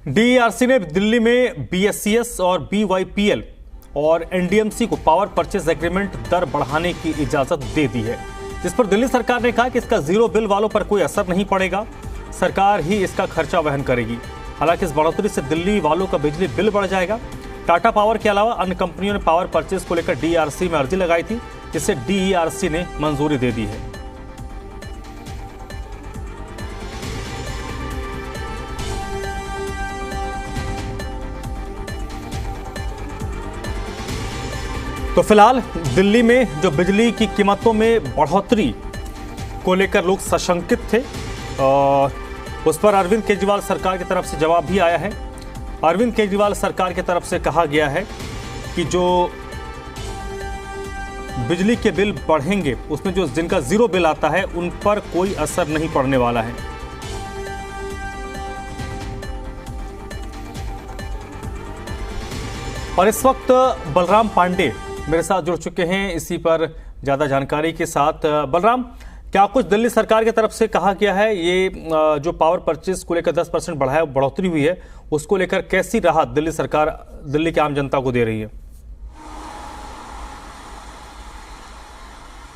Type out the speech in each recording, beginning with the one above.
DERC ने दिल्ली में BSES और बीवाईपीएल और एनडीएमसी को पावर परचेज एग्रीमेंट दर बढ़ाने की इजाजत दे दी है, जिस पर दिल्ली सरकार ने कहा कि इसका जीरो बिल वालों पर कोई असर नहीं पड़ेगा, सरकार ही इसका खर्चा वहन करेगी। हालांकि इस बढ़ोतरी से दिल्ली वालों का बिजली बिल बढ़ जाएगा। टाटा पावर के अलावा अन्य कंपनियों ने पावर परचेज को लेकर डीईआरसी में अर्जी लगाई थी, जिसे डीईआरसी ने मंजूरी दे दी है। तो फिलहाल दिल्ली में जो बिजली की कीमतों में बढ़ोतरी को लेकर लोग सशंकित थे और उस पर अरविंद केजरीवाल सरकार की तरफ से जवाब भी आया है। अरविंद केजरीवाल सरकार की तरफ से कहा गया है कि जो बिजली के बिल बढ़ेंगे उसमें जो जिनका जीरो बिल आता है उन पर कोई असर नहीं पड़ने वाला है। और इस वक्त बलराम पांडे मेरे साथ जुड़ चुके हैं इसी पर ज्यादा जानकारी के साथ। बलराम, क्या कुछ दिल्ली सरकार की तरफ से कहा गया है? ये जो पावर परचेज को लेकर 10% बढ़ोतरी हुई है, उसको लेकर कैसी राहत दिल्ली सरकार दिल्ली की आम जनता को दे रही है?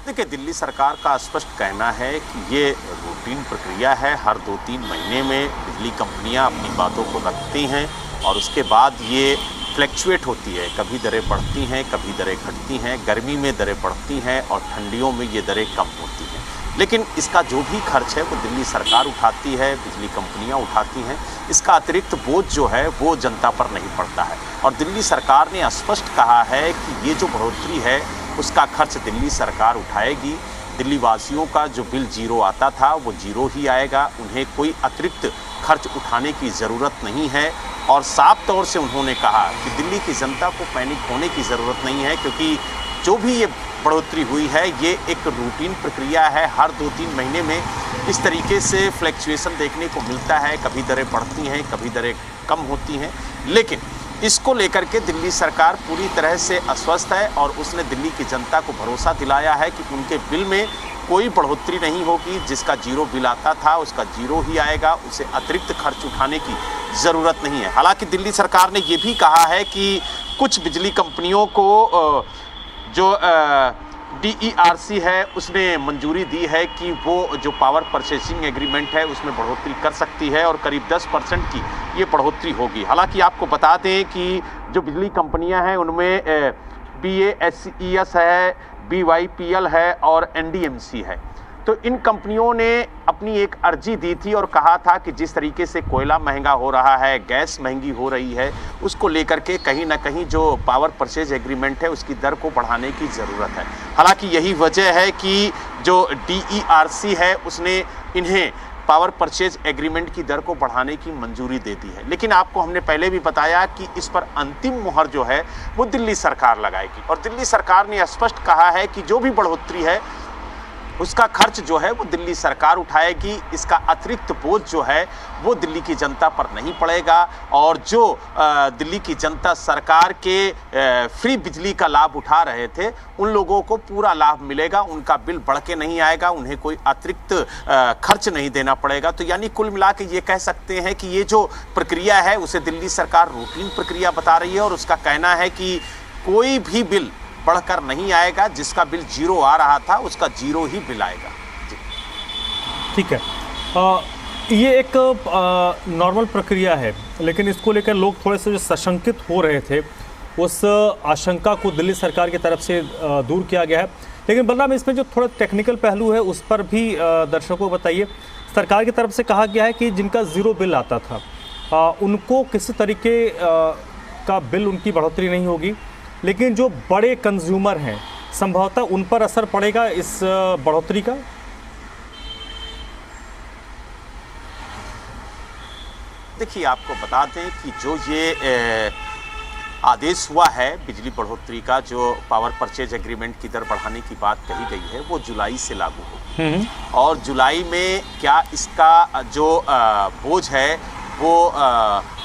देखिए, दिल्ली सरकार का स्पष्ट कहना है कि ये रूटीन प्रक्रिया है। हर 2-3 महीने में बिजली कंपनियां अपनी बातों को रखती हैं और उसके बाद ये फ्लैक्चुएट होती है। कभी दरें बढ़ती हैं, कभी दरें घटती हैं। गर्मी में दरें बढ़ती हैं और ठंडियों में ये दरें कम होती हैं। लेकिन इसका जो भी खर्च है वो दिल्ली सरकार उठाती है, बिजली कंपनियां उठाती हैं। इसका अतिरिक्त बोझ जो है वो जनता पर नहीं पड़ता है। और दिल्ली सरकार ने स्पष्ट कहा है कि ये जो बढ़ोतरी है उसका खर्च दिल्ली सरकार उठाएगी। दिल्ली वासियों का जो बिल जीरो आता था वो जीरो ही आएगा, उन्हें कोई अतिरिक्त खर्च उठाने की ज़रूरत नहीं है। और साफ तौर से उन्होंने कहा कि दिल्ली की जनता को पैनिक होने की ज़रूरत नहीं है, क्योंकि जो भी ये बढ़ोतरी हुई है ये एक रूटीन प्रक्रिया है। हर 2-3 महीने में इस तरीके से फ्लैक्चुएशन देखने को मिलता है। कभी दरें बढ़ती हैं, कभी दरें कम होती हैं। लेकिन इसको लेकर के दिल्ली सरकार पूरी तरह से अस्वस्थ है और उसने दिल्ली की जनता को भरोसा दिलाया है कि उनके बिल में कोई बढ़ोतरी नहीं होगी। जिसका जीरो बिल आता था उसका जीरो ही आएगा, उसे अतिरिक्त खर्च उठाने की ज़रूरत नहीं है। हालांकि दिल्ली सरकार ने ये भी कहा है कि कुछ बिजली कंपनियों को जो डीईआरसी है उसने मंजूरी दी है कि वो जो पावर परचेसिंग एग्रीमेंट है उसमें बढ़ोतरी कर सकती है और करीब 10% की ये बढ़ोतरी होगी। हालांकि आपको बता दें कि जो बिजली कंपनियां हैं उनमें बीएसईएस है, बीवाईपीएल है और एनडीएमसी है। तो इन कंपनियों ने अपनी एक अर्जी दी थी और कहा था कि जिस तरीके से कोयला महंगा हो रहा है, गैस महंगी हो रही है, उसको लेकर के कहीं ना कहीं जो पावर परचेज एग्रीमेंट है उसकी दर को बढ़ाने की ज़रूरत है। हालांकि यही वजह है कि जो डीईआरसी है उसने इन्हें पावर परचेज एग्रीमेंट की दर को बढ़ाने की मंजूरी दे दी है। लेकिन आपको हमने पहले भी बताया कि इस पर अंतिम मुहर जो है वो दिल्ली सरकार लगाएगी। और दिल्ली सरकार ने स्पष्ट कहा है कि जो भी बढ़ोतरी है उसका खर्च जो है वो दिल्ली सरकार उठाएगी। इसका अतिरिक्त बोझ जो है वो दिल्ली की जनता पर नहीं पड़ेगा। और जो दिल्ली की जनता सरकार के फ्री बिजली का लाभ उठा रहे थे उन लोगों को पूरा लाभ मिलेगा, उनका बिल बढ़ के नहीं आएगा, उन्हें कोई अतिरिक्त खर्च नहीं देना पड़ेगा। तो यानी कुल मिला के ये कह सकते हैं कि ये जो प्रक्रिया है उसे दिल्ली सरकार रूटीन प्रक्रिया बता रही है और उसका कहना है कि कोई भी बिल बढ़कर नहीं आएगा। जिसका बिल जीरो आ रहा था उसका जीरो ही बिल आएगा। ठीक है, ये एक नॉर्मल प्रक्रिया है, लेकिन इसको लेकर लोग थोड़े से जो सशंकित हो रहे थे उस आशंका को दिल्ली सरकार की तरफ से दूर किया गया है। लेकिन बलराम, इसमें जो थोड़ा टेक्निकल पहलू है उस पर भी दर्शकों को बताइए। सरकार की तरफ से कहा गया है कि जिनका ज़ीरो बिल आता था उनको किसी तरीके का बिल उनकी बढ़ोतरी नहीं होगी, लेकिन जो बड़े कंज्यूमर हैं संभवतः उन पर असर पड़ेगा इस बढ़ोतरी का। देखिए, आपको बता दें कि जो ये आदेश हुआ है बिजली बढ़ोतरी का, जो पावर परचेज एग्रीमेंट की दर बढ़ाने की बात कही गई है वो जुलाई से लागू होगी। और जुलाई में क्या इसका जो बोझ है वो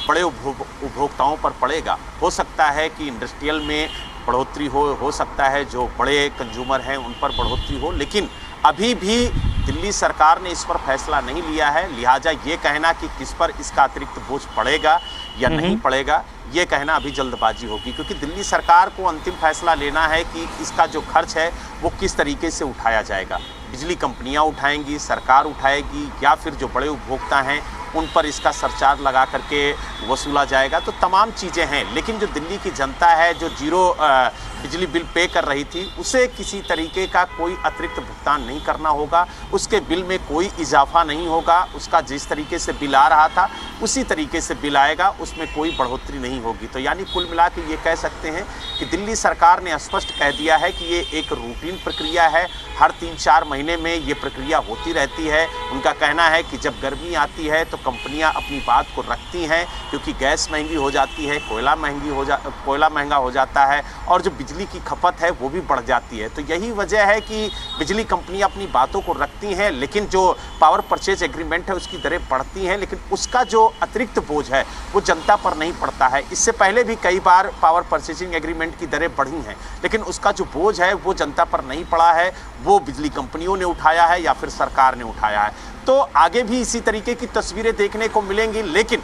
बड़े उपभोक्ताओं पर पड़ेगा। हो सकता है कि इंडस्ट्रियल में बढ़ोतरी हो सकता है जो बड़े कंज्यूमर हैं उन पर बढ़ोतरी हो, लेकिन अभी भी दिल्ली सरकार ने इस पर फैसला नहीं लिया है, लिहाजा ये कहना कि किस पर इसका अतिरिक्त बोझ पड़ेगा या नहीं पड़ेगा, ये कहना अभी जल्दबाजी होगी, क्योंकि दिल्ली सरकार को अंतिम फैसला लेना है कि इसका जो खर्च है वो किस तरीके से उठाया जाएगा। बिजली कंपनियां उठाएंगी, सरकार उठाएगी, या फिर जो बड़े उपभोक्ता हैं उन पर इसका सरचार्ज लगा करके वसूला जाएगा। तो तमाम चीज़ें हैं, लेकिन जो दिल्ली की जनता है जो जीरो बिजली बिल पे कर रही थी, उसे किसी तरीके का कोई अतिरिक्त भुगतान नहीं करना होगा, उसके बिल में कोई इजाफा नहीं होगा, उसका जिस तरीके से बिल आ रहा था उसी तरीके से बिल आएगा, उसमें कोई बढ़ोतरी नहीं होगी। तो यानी कुल मिला के ये कह सकते हैं कि दिल्ली सरकार ने स्पष्ट कह दिया है कि ये एक रूटीन प्रक्रिया है, हर 3-4 महीने में ये प्रक्रिया होती रहती है। उनका कहना है कि जब गर्मी आती है तो कंपनियां अपनी बात को रखती हैं, क्योंकि गैस महंगी हो जाती है, कोयला महंगा हो जाता है और जो बिजली की खपत है वो भी बढ़ जाती है। तो यही वजह है कि बिजली कंपनियां अपनी बातों को रखती हैं, लेकिन जो पावर परचेज एग्रीमेंट है उसकी दरें बढ़ती हैं, लेकिन उसका जो अतिरिक्त बोझ है वो जनता पर नहीं पड़ता है। इससे पहले भी कई बार पावर परचेजिंग एग्रीमेंट की दरें बढ़ी हैं, लेकिन उसका जो बोझ है वो जनता पर नहीं पड़ा है, वो बिजली कंपनियों ने उठाया है या फिर सरकार ने उठाया है। तो आगे भी इसी तरीके की तस्वीरें देखने को मिलेंगी, लेकिन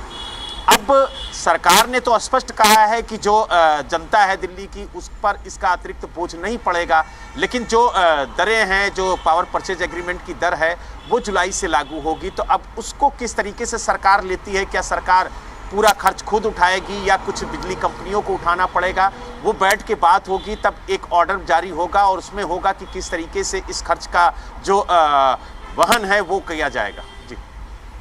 अब सरकार ने तो स्पष्ट कहा है कि जो जनता है दिल्ली की उस पर इसका अतिरिक्त बोझ नहीं पड़ेगा, लेकिन जो दरें हैं, जो पावर परचेज एग्रीमेंट की दर है वो जुलाई से लागू होगी। तो अब उसको किस तरीके से सरकार लेती है, क्या सरकार पूरा खर्च खुद उठाएगी या कुछ बिजली कंपनियों को उठाना पड़ेगा, वो बैठ के बात होगी, तब एक ऑर्डर जारी होगा और उसमें होगा कि किस तरीके से इस खर्च का जो वहन है वो किया जाएगा।